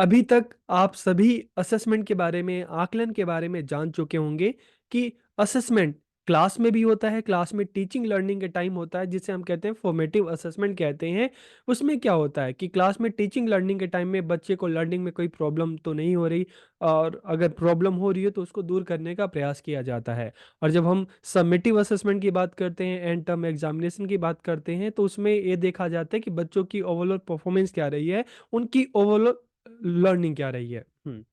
अभी तक आप सभी असेसमेंट के बारे में, आकलन के बारे में जान चुके होंगे कि असेसमेंट क्लास में भी होता है, क्लास में टीचिंग लर्निंग के टाइम होता है जिसे हम कहते हैं फॉर्मेटिव असेसमेंट कहते हैं। उसमें क्या होता है कि क्लास में टीचिंग लर्निंग के टाइम में बच्चे को लर्निंग में कोई प्रॉब्लम तो नहीं हो रही, और अगर प्रॉब्लम हो रही है तो उसको दूर करने का प्रयास किया जाता है। और जब हम सबमिटिव असेसमेंट की बात करते हैं, एंड टर्म एग्जामिनेशन की बात करते हैं, तो उसमें ये देखा जाता है कि बच्चों की ओवरऑल परफॉर्मेंस क्या रही है, उनकी ओवरऑल लर्निंग क्या रही है। हम्म।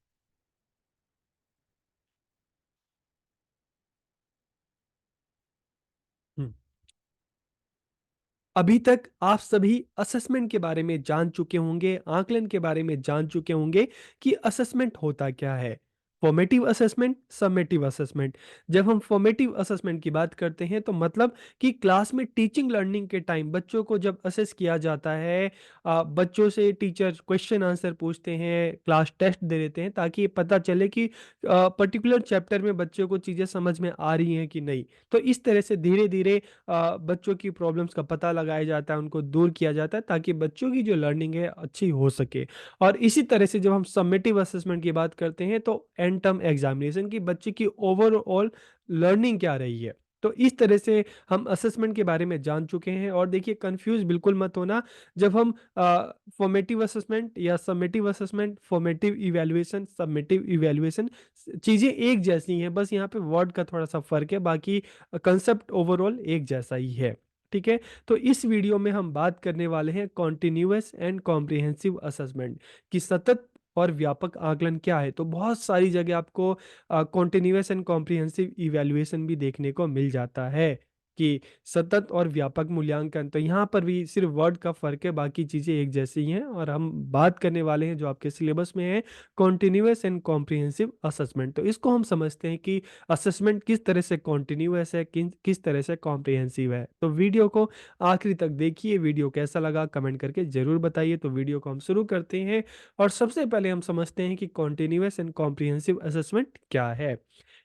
अभी तक आप सभी असेसमेंट के बारे में जान चुके होंगे, आकलन के बारे में जान चुके होंगे कि असेसमेंट होता क्या है। Formative assessment, summative assessment. जब हम फॉर्मेटिव असेसमेंट की बात करते हैं तो मतलब कि क्लास में टीचिंग लर्निंग के टाइम बच्चों को जब असेस किया जाता है, बच्चों से टीचर क्वेश्चन आंसर पूछते हैं, क्लास टेस्ट दे देते हैं ताकि ये पता चले कि पर्टिकुलर चैप्टर में बच्चों को चीज़ें समझ में आ रही हैं कि नहीं। तो इस तरह से धीरे धीरे बच्चों की प्रॉब्लम्स का पता लगाया जाता है, उनको दूर किया जाता है ताकि बच्चों की जो लर्निंग है अच्छी हो सके। और इसी तरह से जब हम समेटिव असेसमेंट की बात करते हैं तो एंड टर्म एग्जामिनेशन की बच्चे की ओवरऑल लर्निंग क्या रही है। तो इस तरह से हम असेसमेंट के बारे में जान चुके हैं। और देखिए, कंफ्यूज बिल्कुल मत होना। जब हम फॉर्मेटिव असेसमेंट या summative assessment, formative evaluation, submissive evaluation, चीज़ें एक जैसी हैं, बस यहाँ पे वर्ड का थोड़ा सा फर्क है, बाकी कंसेप्ट ओवरऑल एक जैसा ही है। ठीक है। तो इस वीडियो में हम बात करने वाले हैं कॉन्टिन्यूअस एंड कॉम्प्रिहेंसिव असेसमेंट की सतत और व्यापक आकलन क्या है। तो बहुत सारी जगह आपको कॉन्टिन्यूअस एंड कॉम्प्रिहेंसिव इवैल्यूएशन भी देखने को मिल जाता है कि सतत और व्यापक मूल्यांकन। तो यहाँ पर भी सिर्फ वर्ड का फर्क है, बाकी चीज़ें एक जैसी ही हैं। और हम बात करने वाले हैं जो आपके सिलेबस में है, कॉन्टिन्यूअस एंड कॉम्प्रिहेंसिव असेसमेंट। तो इसको हम समझते हैं कि असेसमेंट किस तरह से कॉन्टिन्यूअस है, किस तरह से कॉम्प्रिहेंसिव है। तो वीडियो को आखिरी तक देखिए। वीडियो कैसा लगा कमेंट करके जरूर बताइए। तो वीडियो को हम शुरू करते हैं और सबसे पहले हम समझते हैं कि कॉन्टिन्यूअस एंड कॉम्प्रिहेंसिव असेसमेंट क्या है।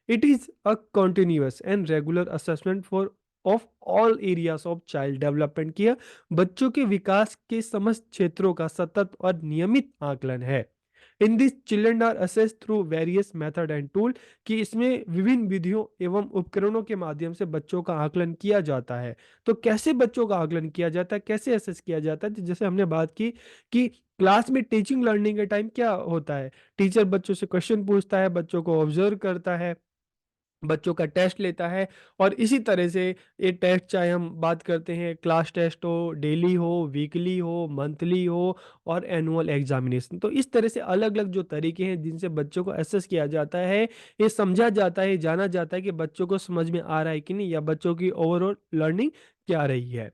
It is a continuous and regular assessment for of all areas of child development किया बच्चों के विकास के समस्त क्षेत्रों का सतत और नियमित आकलन है। In this children are assess through various method and tool, कि इसमें विभिन्न विधियों एवं उपकरणों के माध्यम से बच्चों का आकलन किया जाता है। तो कैसे बच्चों का आकलन किया जाता है, कैसे असेस किया जाता है, तो जैसे हमने बात की कि क्लास में टीचिंग लर्निंग के टाइम क्या होता है, टीचर बच्चों से क्वेश्चन पूछता है, बच्चों को ऑब्जर्व करता है, बच्चों का टेस्ट लेता है। और इसी तरह से ये टेस्ट, चाहे हम बात करते हैं क्लास टेस्ट हो, डेली हो, वीकली हो, मंथली हो, और एनुअल एग्जामिनेशन, तो इस तरह से अलग अलग जो तरीके हैं जिनसे बच्चों को असेस किया जाता है, ये समझा जाता है, जाना जाता है कि बच्चों को समझ में आ रहा है कि नहीं, या बच्चों की ओवरऑल लर्निंग क्या रही है।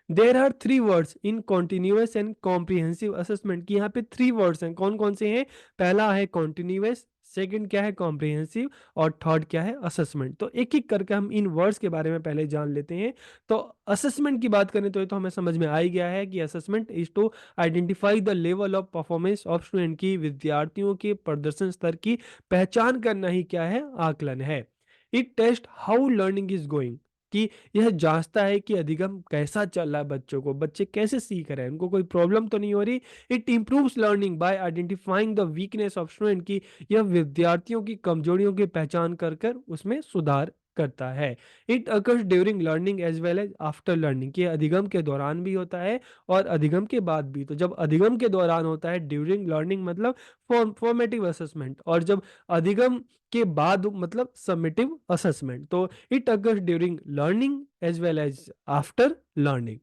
There are three words in continuous and comprehensive assessment, की यहाँ पे थ्री वर्ड्स हैं। कौन कौन से हैं? पहला है कॉन्टिन्यूअस, सेकंड क्या है कॉम्प्रिहेंसिव, और थर्ड क्या है असेसमेंट। तो एक एक करके हम इन वर्ड्स के बारे में पहले जान लेते हैं। तो असेसमेंट की बात करें तो ये तो हमें समझ में आ ही गया है कि assessment is to identify the level of performance of student, की विद्यार्थियों के प्रदर्शन स्तर की पहचान करना ही क्या है, आकलन है। It taste how learning is going, कि यह जांचता है कि अधिगम कैसा चल रहा है, बच्चों को, बच्चे कैसे सीख रहे हैं, उनको कोई प्रॉब्लम तो नहीं हो रही। It improves learning by identifying the weakness of student, की यह विद्यार्थियों की कमजोरियों की पहचान कर कर उसमें सुधार करता है। It occurs during learning as well as after learning, कि अधिगम के दौरान भी होता है और अधिगम के बाद भी। तो जब अधिगम के दौरान होता है, ड्यूरिंग लर्निंग मतलब फॉर्मेटिव असेसमेंट, और जब अधिगम के बाद मतलब समेटिव असेसमेंट। तो it occurs during learning as well as after learning.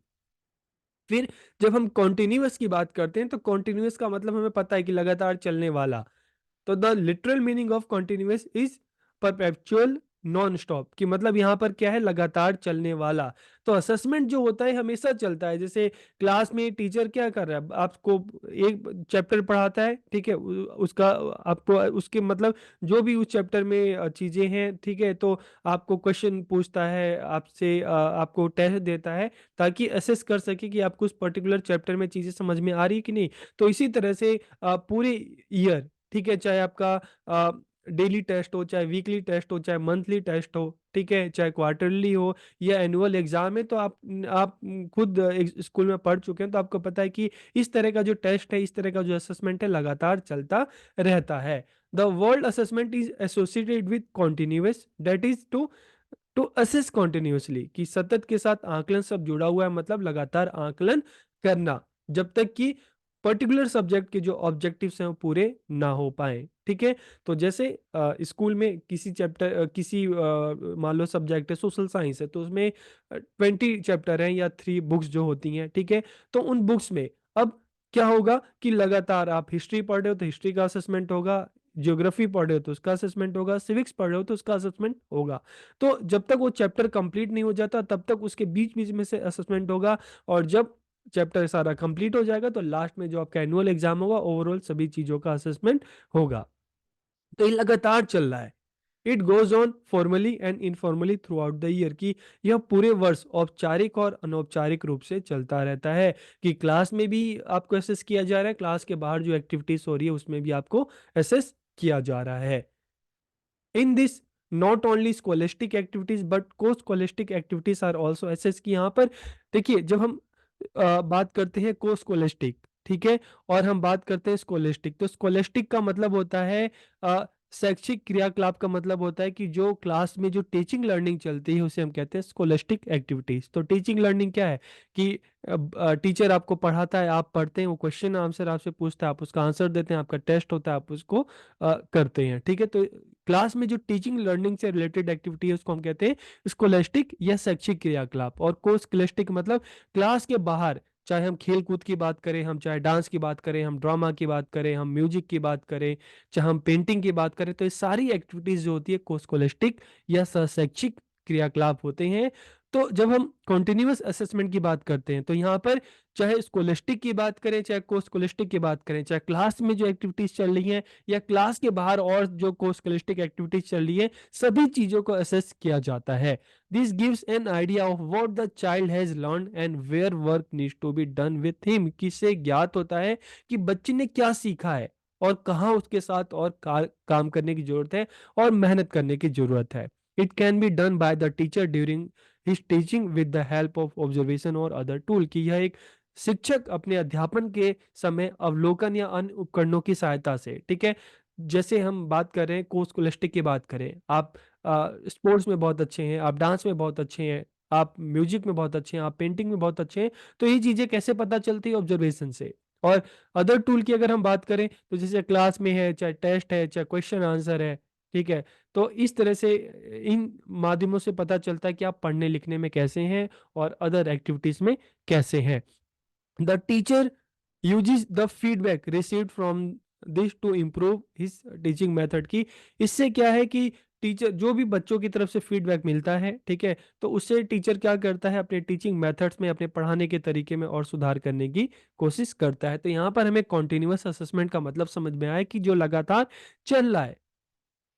फिर जब हम कॉन्टिन्यूअस की बात करते हैं तो कॉन्टिन्यूअस का मतलब हमें पता है कि लगातार चलने वाला। तो the literal meaning of continuous is perpetual non stop, कि मतलब यहाँ पर क्या है, लगातार चलने वाला। तो असेसमेंट जो होता है हमेशा चलता है। जैसे क्लास में टीचर क्या कर रहा है, आपको एक चैप्टर पढ़ाता है, ठीक है, उसका आपको उसके मतलब जो भी उस चैप्टर में चीजें हैं, ठीक है, तो आपको क्वेश्चन पूछता है आपसे, आपको टेस्ट देता है ताकि असेस कर सके कि आपको उस पर्टिकुलर चैप्टर में चीजें समझ में आ रही कि नहीं। तो इसी तरह से पूरे ईयर, ठीक है, चाहे आपका डेली टेस्ट हो, चाहे वीकली टेस्ट हो, चाहे मंथली टेस्ट हो, ठीक है, चाहे क्वार्टरली हो या एनुअल एग्जाम है, तो आप खुद एक स्कूल में पढ़ चुके हैं, तो आपको पता है कि इस तरह का जो टेस्ट है, इस तरह का जो असेसमेंट है, लगातार चलता रहता है। The word assessment is associated with continuous, that is to assess continuously, कि सतत के साथ आकलन सब जुड़ा हुआ है, मतलब लगातार आकलन करना, जब तक कि पर्टिकुलर सब्जेक्ट के जो ऑब्जेक्टिव्स हैं वो पूरे ना हो पाए, ठीक है। तो जैसे स्कूल में किसी चैप्टर किसी मान लो सब्जेक्ट है सोशल साइंस है, तो उसमें 20 चैप्टर हैं या 3 बुक्स जो होती हैं, ठीक है। तो उन बुक्स में अब क्या होगा कि लगातार आप हिस्ट्री पढ़ रहे हो तो हिस्ट्री का असेसमेंट होगा, ज्योग्राफी पढ़ रहे हो तो उसका असेसमेंट होगा, सिविक्स पढ़ रहे हो तो उसका असेसमेंट होगा। तो जब तक वो चैप्टर कंप्लीट नहीं हो जाता तब तक उसके बीच बीच में से असेसमेंट होगा, और जब चैप्टर सारा कंप्लीट हो जाएगा तो लास्ट में जो आपका एनुअल एग्जाम होगा, ओवरऑल सभी चीजों का असेसमेंट होगा। तो ये लगातार चल रहा है। It goes on formally and informally through out the year, की यह पूरे वर्ष औपचारिक और अनौपचारिक रूप से चलता रहता है, कि क्लास में भी आपको असेस किया जा रहा है, क्लास के बाहर जो एक्टिविटीज हो रही है उसमें भी आपको असेस किया जा रहा है। In this not only scholastic activities but co scholastic activities are also assess, की यहाँ पर देखिए जब हम बात करते हैं को स्कॉलेस्टिक, ठीक है, और हम बात करते हैं स्कॉलेस्टिक, तो स्कॉलेस्टिक का मतलब होता है शैक्षिक क्रियाकलाप, का मतलब होता है कि जो क्लास में जो टीचिंग लर्निंग चलती है उसे हम कहते हैं स्कॉलेस्टिक एक्टिविटीज। तो टीचिंग लर्निंग क्या है कि टीचर आपको पढ़ाता है, आप पढ़ते हैं, वो क्वेश्चन आंसर आपसे पूछता है, आप उसका आंसर देते हैं, आपका टेस्ट होता है, आप उसको करते हैं, ठीक है। तो क्लास में जो टीचिंग लर्निंग से रिलेटेड एक्टिविटी है उसको हम कहते हैं स्कॉलेस्टिक या शैक्षिक क्रियाकलाप। और को स्कॉलेस्टिक मतलब क्लास के बाहर, चाहे हम खेल कूद की बात करें, हम चाहे डांस की बात करें, हम ड्रामा की बात करें, हम म्यूजिक की बात करें, चाहे हम पेंटिंग की बात करें, तो ये सारी एक्टिविटीज जो होती है को स्कॉलेस्टिक या शैक्षिक क्रियाकलाप होते हैं। तो जब हम कॉन्टिन्यूअस असेसमेंट की बात करते हैं तो यहाँ पर चाहे स्कॉलेस्टिक की बात करें, चाहे को स्कॉलेस्टिक की बात करें, चाहे क्लास में जो एक्टिविटीज चल रही हैं या क्लास के बाहर और जो को स्कॉलेस्टिक एक्टिविटीज चल रही है, सभी चीजों को असेस किया जाता है। This gives an idea of what the child has learn and where work needs to be done with him, किससे ज्ञात होता है कि बच्चे ने क्या सीखा है और कहाँ उसके साथ और काम करने की जरूरत है और मेहनत करने की जरूरत है। It can be done by the teacher during his teaching with the help of observation और अदर टूल, की यह एक शिक्षक अपने अध्यापन के समय अवलोकन या अन्य उपकरणों की सहायता से, ठीक है। जैसे हम बात कर रहे हैं को स्कॉलेस्टिक की बात करें, आप स्पोर्ट्स में बहुत अच्छे हैं, आप डांस में बहुत अच्छे हैं, आप म्यूजिक में बहुत अच्छे हैं, आप पेंटिंग में बहुत अच्छे हैं, तो ये चीजें कैसे पता चलती है? ऑब्जर्वेशन से। और अदर टूल की अगर हम बात करें तो जैसे क्लास में है, चाहे टेस्ट है, चाहे क्वेश्चन आंसर है, ठीक है, तो इस तरह से इन माध्यमों से पता चलता है कि आप पढ़ने लिखने में कैसे हैं और अदर एक्टिविटीज में कैसे हैं। The teacher uses the feedback received from this to improve his teaching method, की इससे क्या है कि टीचर जो भी बच्चों की तरफ से फीडबैक मिलता है, ठीक है, तो उससे टीचर क्या करता है अपने टीचिंग मेथड्स में, अपने पढ़ाने के तरीके में और सुधार करने की कोशिश करता है। तो यहाँ पर हमें कॉन्टिन्यूअस असेसमेंट का मतलब समझ में आया कि जो लगातार चल रहा है,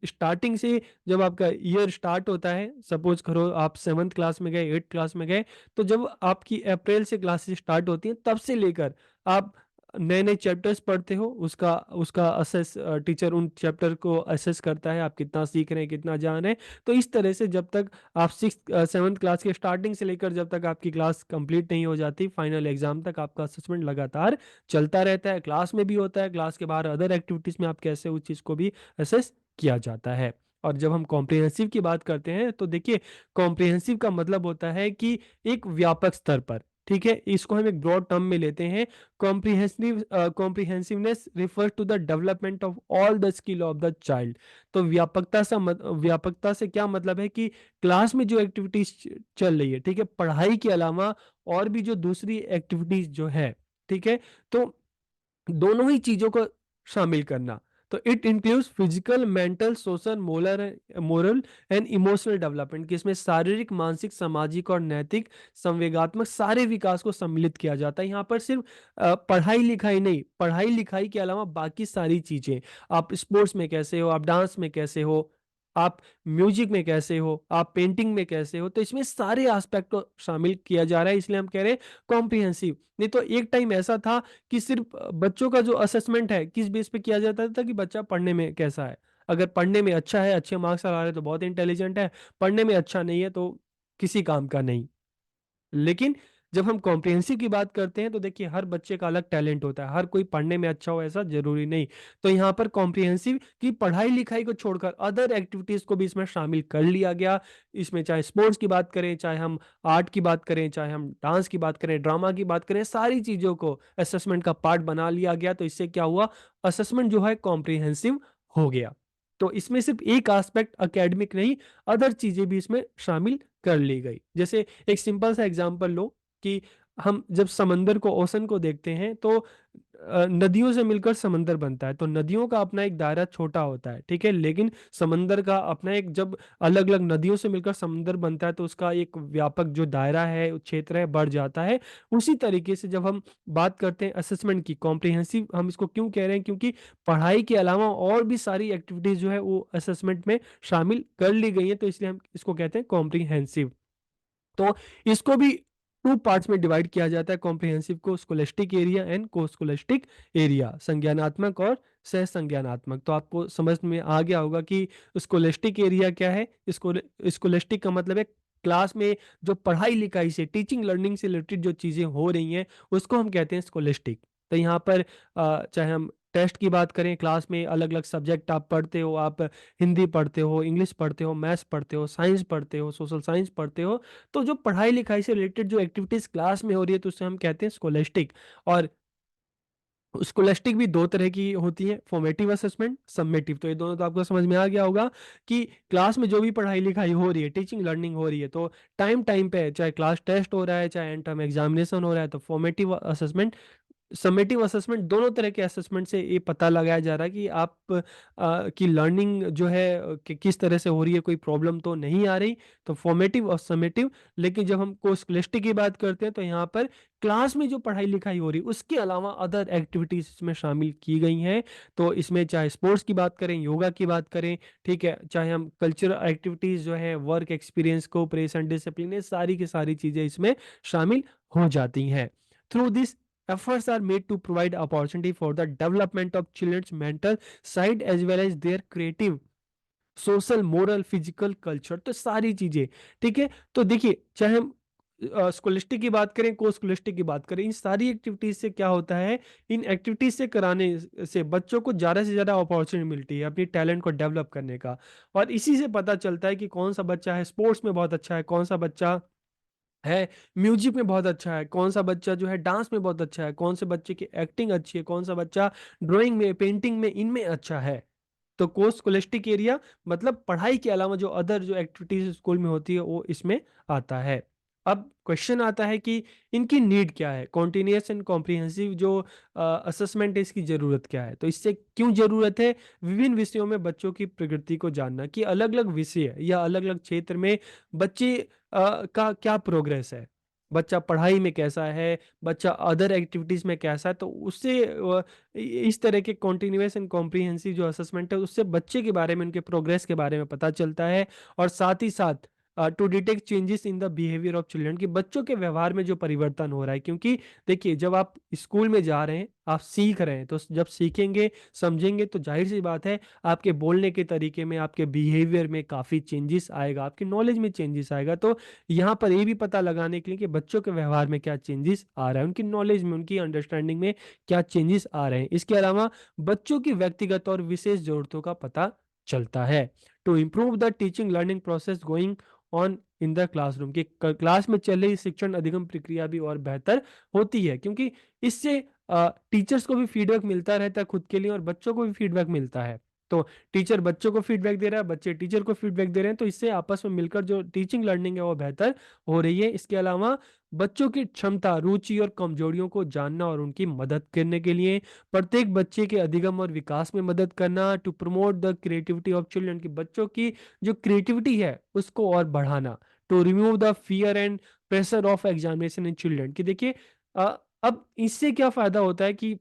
स्टार्टिंग से जब आपका ईयर स्टार्ट होता है, सपोज करो आप 7th क्लास में गए, 8th क्लास में गए, तो जब आपकी अप्रैल से क्लासेस स्टार्ट होती हैं तब से लेकर आप नए नए चैप्टर्स पढ़ते हो, उसका उसका असेस टीचर उन चैप्टर को असेस करता है, आप कितना सीख रहे हैं, कितना जान रहे हैं। तो इस तरह से जब तक आप 6th 7th क्लास के स्टार्टिंग से लेकर जब तक आपकी क्लास कंप्लीट नहीं हो जाती फाइनल एग्जाम तक, आपका असेसमेंट लगातार चलता रहता है। क्लास में भी होता है, क्लास के बाहर अदर एक्टिविटीज में आप कैसे उस चीज़ को भी असेस किया जाता है। और जब हम कॉम्प्रिहेंसिव की बात करते हैं तो देखिए कॉम्प्रिहेंसिव का मतलब होता है कि एक व्यापक स्तर पर, ठीक है, इसको हम एक ब्रॉड टर्म में लेते हैं। Comprehensiveness refers to the development of all the skill of the child. तो व्यापकता से क्या मतलब है कि क्लास में जो एक्टिविटीज चल रही है, ठीक है, पढ़ाई के अलावा और भी जो दूसरी एक्टिविटीज जो है, ठीक है, तो दोनों ही चीजों को शामिल करना। तो it includes physical, mental, social, moral and emotional development, कि इसमें शारीरिक, मानसिक, सामाजिक और नैतिक, संवेगात्मक सारे विकास को सम्मिलित किया जाता है। यहाँ पर सिर्फ पढ़ाई लिखाई नहीं, पढ़ाई लिखाई के अलावा बाकी सारी चीजें, आप स्पोर्ट्स में कैसे हो, आप डांस में कैसे हो, आप म्यूजिक में कैसे हो, आप पेंटिंग में कैसे हो, तो इसमें सारे एस्पेक्ट को शामिल किया जा रहा है, इसलिए हम कह रहे हैं कॉम्प्रिहेंसिव। नहीं तो एक टाइम ऐसा था कि सिर्फ बच्चों का जो असेसमेंट है किस बेस पे किया जाता था कि बच्चा पढ़ने में कैसा है। अगर पढ़ने में अच्छा है, अच्छे मार्क्स ला रहा है तो बहुत इंटेलिजेंट है, पढ़ने में अच्छा नहीं है तो किसी काम का नहीं। लेकिन जब हम कॉम्प्रिहेंसिव की बात करते हैं तो देखिए हर बच्चे का अलग टैलेंट होता है, हर कोई पढ़ने में अच्छा हो ऐसा जरूरी नहीं। तो यहाँ पर कॉम्प्रिहेंसिव की पढ़ाई लिखाई को छोड़कर अदर एक्टिविटीज को भी इसमें शामिल कर लिया गया। इसमें चाहे स्पोर्ट्स की बात करें, चाहे हम आर्ट की बात करें, चाहे हम डांस की बात करें, ड्रामा की बात करें, सारी चीजों को असेसमेंट का पार्ट बना लिया गया। तो इससे क्या हुआ, असेसमेंट जो है कॉम्प्रिहेंसिव हो गया। तो इसमें सिर्फ एक एस्पेक्ट एकेडमिक नहीं, अदर चीजें भी इसमें शामिल कर ली गई। जैसे एक सिंपल सा एग्जांपल लो कि हम जब समंदर को, ओशन को देखते हैं तो नदियों से मिलकर समंदर बनता है। तो नदियों का अपना एक दायरा छोटा होता है, ठीक है, लेकिन समंदर का अपना एक, जब अलग अलग नदियों से मिलकर समंदर बनता है तो उसका एक व्यापक जो दायरा है, क्षेत्र है, बढ़ जाता है। उसी तरीके से जब हम बात करते हैं असेसमेंट की, कॉम्प्रिहेंसिव हम इसको क्यों कह रहे हैं, क्योंकि पढ़ाई के अलावा और भी सारी एक्टिविटीज जो है वो असेसमेंट में शामिल कर ली गई है, तो इसलिए हम इसको कहते हैं कॉम्प्रिहेंसिव। तो इसको भी टू पार्ट्स में डिवाइड किया जाता है कॉम्प्रिहेंसिव को, स्कोलेस्टिक एरिया एंड को स्कोलेस्टिक एरिया, संज्ञानात्मक और सह संज्ञानात्मक। तो आपको समझ में आ गया होगा कि स्कोलेस्टिक एरिया क्या है। इसको, स्कोलेस्टिक का मतलब है क्लास में जो पढ़ाई लिखाई से, टीचिंग लर्निंग से रिलेटेड जो चीजें हो रही हैं उसको हम कहते हैं स्कोलेस्टिक। तो यहाँ पर चाहे हम टेस्ट की बात करें, क्लास में अलग अलग सब्जेक्ट आप पढ़ते हो, आप हिंदी पढ़ते हो, इंग्लिश पढ़ते हो, मैथ्स पढ़ते हो, साइंस पढ़ते हो, सोशल साइंस पढ़ते हो, तो जो पढ़ाई लिखाई से रिलेटेड जो एक्टिविटीज क्लास में हो रही है तो उसे हम कहते हैं स्कोलेस्टिक। और स्कोलेस्टिक भी दो तरह की होती है, फॉर्मेटिव असेसमेंट, सबमेटिव। तो ये दोनों तो आपको समझ में आ गया होगा कि क्लास में जो भी पढ़ाई लिखाई हो रही है, टीचिंग लर्निंग हो रही है, तो टाइम टाइम पे, चाहे क्लास टेस्ट हो रहा है, चाहे एंड टर्म एग्जामिनेशन हो रहा है, तो फॉर्मेटिव असेसमेंट, समेटिव असेसमेंट, दोनों तरह के असेसमेंट से ये पता लगाया जा रहा है कि आप की लर्निंग जो है कि किस तरह से हो रही है, कोई प्रॉब्लम तो नहीं आ रही। तो फॉर्मेटिव और समेटिव। लेकिन जब हम कोस्कुलेस्टिक की बात करते हैं तो यहाँ पर क्लास में जो पढ़ाई लिखाई हो रही है उसके अलावा अदर एक्टिविटीज इसमें शामिल की गई हैं। तो इसमें चाहे स्पोर्ट्स की बात करें, योगा की बात करें, ठीक है, चाहे हम कल्चरल एक्टिविटीज जो है, वर्क एक्सपीरियंस, कोऑपरेशन, डिसिप्लिन, ये सारी की सारी चीजें इसमें शामिल हो जाती हैं। Through this efforts are made to provide opportunity for the development of children's mental side as well as their creative, social, moral, physical, culture, तो सारी चीजें, ठीक है। तो देखिए चाहे हम स्कॉलिस्टिक की बात करें, को स्कॉलिस्टिक की बात करें, इन सारी एक्टिविटीज से क्या होता है, इन एक्टिविटीज से कराने से बच्चों को ज्यादा से ज्यादा अपॉर्चुनिटी मिलती है अपनी टैलेंट को डेवलप करने का। और इसी से पता चलता है कि कौन सा बच्चा है स्पोर्ट्स में बहुत अच्छा है, कौन सा बच्चा है म्यूजिक में बहुत अच्छा है, कौन सा बच्चा जो है डांस में बहुत अच्छा है, कौन से बच्चे की एक्टिंग अच्छी है, कौन सा बच्चा ड्राइंग में, पेंटिंग में, इनमें अच्छा है। तो कोर्स स्कॉलस्टिक एरिया मतलब पढ़ाई के अलावा जो अदर जो एक्टिविटीज स्कूल में होती है वो इसमें आता है। अब क्वेश्चन आता है कि इनकी नीड क्या है, कॉन्टिन्यूस एंड कॉम्प्रिहेंसिव जो असेसमेंट है इसकी जरूरत क्या है। तो इससे क्यों जरूरत है, विभिन्न विषयों में बच्चों की प्रगति को जानना कि अलग अलग विषय या अलग अलग क्षेत्र में बच्चे का क्या प्रोग्रेस है, बच्चा पढ़ाई में कैसा है, बच्चा अदर एक्टिविटीज में कैसा है। तो उससे इस तरह के कॉन्टिन्यूस एंड कॉम्प्रिहेंसिव जो असेसमेंट है उससे बच्चे के बारे में, उनके प्रोग्रेस के बारे में पता चलता है। और साथ ही साथ to detect changes in the behaviour of children, कि बच्चों के व्यवहार में जो परिवर्तन हो रहा है। क्योंकि देखिए जब आप स्कूल में जा रहे हैं, आप सीख रहे हैं, तो जब सीखेंगे, समझेंगे, तो जाहिर सी बात है आपके बोलने के तरीके में, आपके बिहेवियर में काफ़ी चेंजेस आएगा, आपकी नॉलेज में चेंजेस आएगा। तो यहाँ पर ये भी पता लगाने के लिए कि बच्चों के व्यवहार में क्या चेंजेस आ रहा है, उनकी नॉलेज में, उनकी अंडरस्टैंडिंग में क्या चेंजेस आ रहे हैं। इसके अलावा बच्चों की व्यक्तिगत और विशेष जरूरतों का पता चलता है। To improve the teaching learning process going on in the classroom, की क्लास में चल रही शिक्षण अधिगम प्रक्रिया भी और बेहतर होती है। क्योंकि इससे टीचर्स को भी फीडबैक मिलता रहता है खुद के लिए, और बच्चों को भी फीडबैक मिलता है। तो टीचर बच्चों को फीडबैक दे रहा है, बच्चे टीचर को फीडबैक दे रहे हैं, तो इससे आपस में मिलकर जो टीचिंग लर्निंग है वो बेहतर हो रही है। इसके अलावा बच्चों की क्षमता, रुचि और कमजोरियों को जानना और उनकी मदद करने के लिए प्रत्येक बच्चे के अधिगम और विकास में मदद करना। To promote the creativity of children, की बच्चों की जो क्रिएटिविटी है उसको और बढ़ाना। To remove the fear and pressure of examination in children, की देखिए अब इससे क्या फायदा होता है कि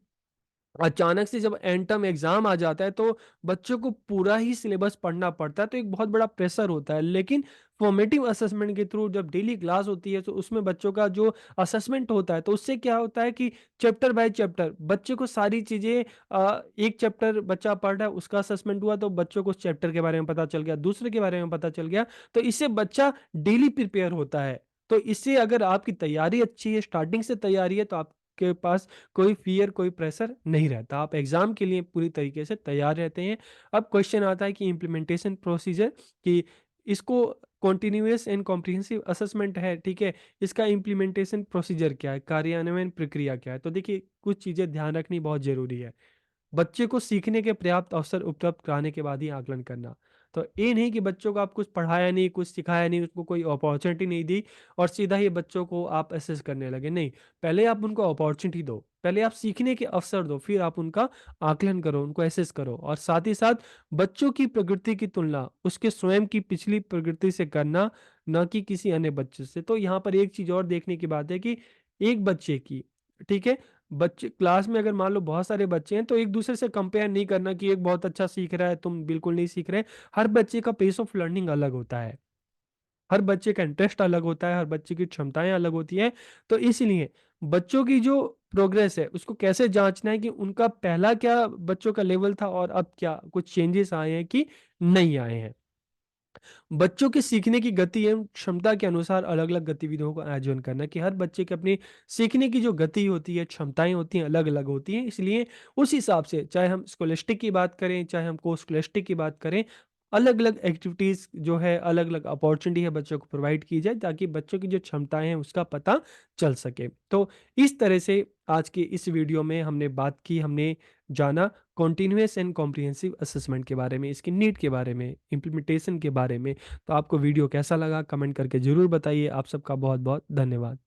अचानक से जब एंड टर्म एग्जाम आ जाता है तो बच्चों को पूरा ही सिलेबस पढ़ना पड़ता है, तो एक बहुत बड़ा प्रेशर होता है। लेकिन फॉर्मेटिव असेसमेंट के थ्रू जब डेली क्लास होती है तो उसमें बच्चों का जो असेसमेंट होता है, तो उससे क्या होता है कि चैप्टर बाय चैप्टर बच्चे को सारी चीज़ें, एक चैप्टर बच्चा पढ़ रहा है उसका असेसमेंट हुआ तो बच्चों को उस चैप्टर के बारे में पता चल गया, दूसरे के बारे में पता चल गया, तो इससे बच्चा डेली प्रिपेयर होता है। तो इससे अगर आपकी तैयारी अच्छी है, स्टार्टिंग से तैयारी है, तो आपके पास कोई फ़ियर, कोई प्रेशर नहीं रहता। आप एग्ज़ाम के लिए पूरी तरीके से तैयार रहते हैं। अब क्वेश्चन आता है कि इम्प्लीमेंटेशन प्रोसीजर, कि इसको कॉन्टिन्यूअस एंड कॉम्प्रिहेंसिव असेसमेंट है, ठीक है? इसका इम्प्लीमेंटेशन प्रोसीजर क्या है? कार्यान्वयन प्रक्रिया क्या है? तो देखिए, कुछ चीज़ें ध्यान रखनी बहुत ज़रूरी है। बच्चे को सीखने के पर्याप्त अवसर उपलब्ध कराने के बाद ही आकलन करना। तो ये नहीं कि बच्चों को आप कुछ पढ़ाया नहीं, कुछ सिखाया नहीं, उसको कोई अपॉर्च्युनिटी नहीं दी और सीधा ही बच्चों को आप असेस करने लगे। नहीं, पहले आप उनको अपॉर्च्युनिटी दो, पहले आप सीखने के अवसर दो, फिर आप उनका आकलन करो, उनको असेस करो और साथ ही साथ बच्चों की प्रगति की तुलना उसके स्वयं की पिछली प्रगति से करना, ना कि किसी अन्य बच्चे से। तो यहाँ पर एक चीज़ और देखने की बात है कि एक बच्चे की, ठीक है? बच्चे क्लास में अगर मान लो बहुत सारे बच्चे हैं तो एक दूसरे से कंपेयर नहीं करना कि एक बहुत अच्छा सीख रहा है, तुम बिल्कुल नहीं सीख रहे। हर बच्चे का पेस ऑफ लर्निंग अलग होता है, हर बच्चे का इंटरेस्ट अलग होता है, हर बच्चे की क्षमताएं अलग होती हैं। तो इसलिए बच्चों की जो प्रोग्रेस है उसको कैसे जांचना है कि उनका पहला क्या बच्चों का लेवल था और अब क्या कुछ चेंजेस आए हैं कि नहीं आए हैं। बच्चों के सीखने की गति एवं क्षमता के अनुसार अलग-अलग गतिविधियों को आयोजन करना, कि हर बच्चे की अपनी सीखने की जो गति होती है, क्षमताएँ होती हैं, अलग-अलग होती हैं। इसलिए उस हिसाब से चाहे हम स्कॉलस्टिक की बात करें, चाहे हम को स्कॉलस्टिक की बात करें, अलग-अलग एक्टिविटीज़ जो है, अलग-अलग अपॉर्च्युनिटी है बच्चों को प्रोवाइड की जाए ताकि बच्चों की जो क्षमताएँ हैं उसका पता चल सके। तो इस तरह से आज की इस वीडियो में हमने बात की, हमने जाना कॉन्टिन्यूअस एंड कॉम्प्रिहेंसिव असेसमेंट के बारे में, इसकी नीड के बारे में, इम्प्लीमेंटेशन के बारे में। तो आपको वीडियो कैसा लगा कमेंट करके ज़रूर बताइए। आप सबका बहुत-बहुत धन्यवाद।